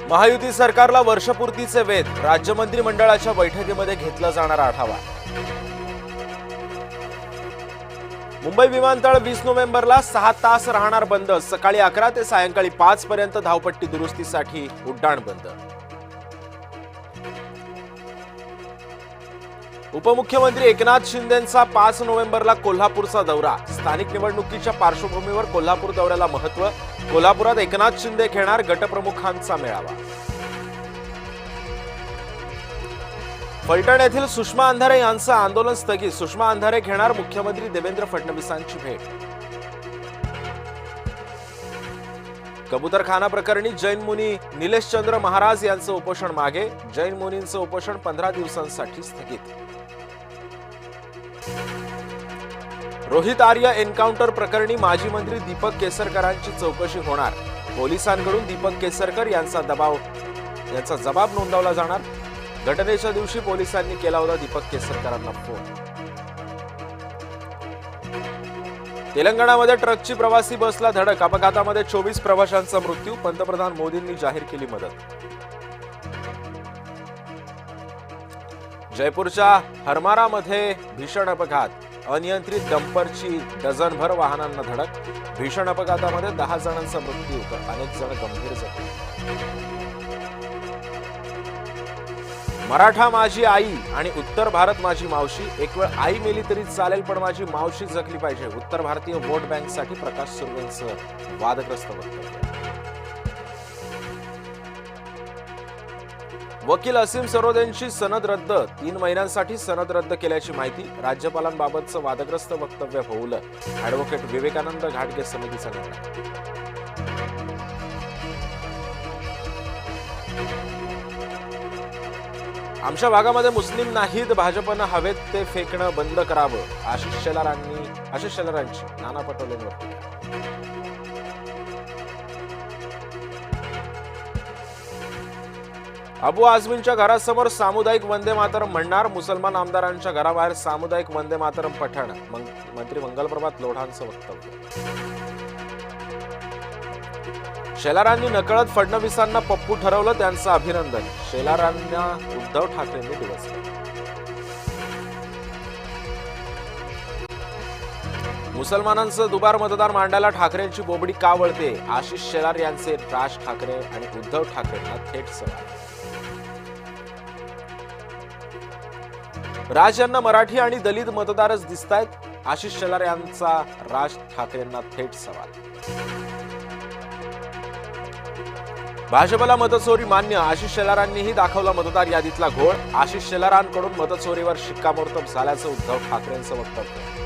महायुती सरकारला वर्षपूर्तीचे वेध, राज्य मंत्रिमंडळाच्या बैठकीमध्ये घेतला जाणारा आढावा। मुंबई विमानतळ 20 नोव्हेंबरला 6 तास राहणार बंद, सकाळी 11 ते सायंकाळी 5 पर्यंत धावपट्टी दुरुस्तीसाठी उड्डाण बंद। उपमुख्यमंत्री एकनाथ शिंदेंचा 5 नोव्हेंबरला कोल्हापूरचा दौरा, स्थानिक निवडणुकीच्या पार्श्वभूमीवर कोल्हापूर दौऱ्याला महत्त्व, कोल्हापुरात एकनाथ शिंदे घेणार गटप्रमुखांचा मेळावा। फलटण येथील सुषमा अंधारे यांचं आंदोलन स्थगित, सुषमा अंधारे घेणार मुख्यमंत्री देवेंद्र फडणवीसांची भेट। कबूतरखाना प्रकरणी जैन मुनी निलेशचंद्र महाराज यांचं उपोषण मागे, जैन मुनींचं उपोषण 15 दिवसांसाठी स्थगित। रोहित आर्य एन्काउंटर प्रकरणी माजी मंत्री दीपक केसरकरांची चौकशी होणार, पोलिसांकडून दीपक केसरकर यांचा जबाब नोंदवला जाणार। घटनेच्या दिवशी पोलिसांनी केला होता दीपक केसरकरांना फोन। तेलंगणामध्ये ट्रकची प्रवासी बसला धडक, अपघातामध्ये 24 प्रवाशांचा मृत्यू, पंतप्रधान मोदींनी जाहीर केली मदत। जयपूरच्या हरमारामध्ये भीषण अपघात, अनियंत्रित डंपरची डझनभर वाहनांना धडक, भीषण अपघातामध्ये 10 जणांचा मृत्यू तर अनेक जण गंभीर जखमी। मराठा माझी आई आणि उत्तर भारत माझी मावशी, एक वेळ आई मेली तरी चालेल पण माझी मावशी जगली पाहिजे, उत्तर भारतीय वोट बँकसाठी प्रकाश सुर्वेंचं वादग्रस्त वक्तव्य। वकील असीम सरोदेंची सनद रद्द, 3 महिन्यांसाठी सनद रद्द केल्याची माहिती, राज्यपालांबाबतचं वादग्रस्त वक्तव्य होऊलं, ॲडव्होकेट विवेकानंद घाटगे समितीचा निर्णय। आमच्या भागामध्ये मुस्लिम नाहीत, भाजपनं हवेत ते फेकणं बंद करावं, आशिष शेलारांची नाना पटोलेंवर टीका। अबू आझमींच्या घरासमोर सामुदायिक वंदे मातरम म्हणणार, मुसलमान आमदारांच्या घराबाहेर सामुदायिक वंदे मातरम पठण, मंत्री मंगलप्रभात लोढांचं वक्तव्य। शेलारांनी नकळत फडणवीसांना पप्पू ठरवलं, त्यांचं अभिनंदन, शेलारांना उद्धव ठाकरेंनी डिवचलं। मुसलमानांचं दुबार मतदार मांडायला ठाकरेंची बोबडी का वळते, आशिष शेलार यांचे राज ठाकरे आणि उद्धव ठाकरेंना थेट सवाल। राज यांना मराठी आणि दलित मतदारच दिसतायत, आशिष शेलार यांचा राज ठाकरेंना थेट सवाल। भाजपला मतचोरी मान्य, आशिष शेलारांनीही दाखवला मतदार यादीतला घोळ, आशिष शेलारांकडून मतचोरीवर शिक्कामोर्तब झाल्याचं उद्धव ठाकरेंचं वक्तव्य।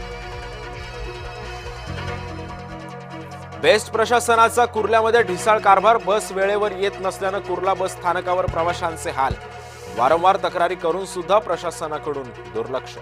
बेस्ट प्रशासनाचा कुर्ल्यामध्ये ढिसाळ कारभार, बस वेळेवर येत नसल्यानं कुर्ला बस स्थानकावर प्रवाशांचे हाल, वारंवार तक्रारी करून सुद्धा प्रशासनाकडून दुर्लक्ष।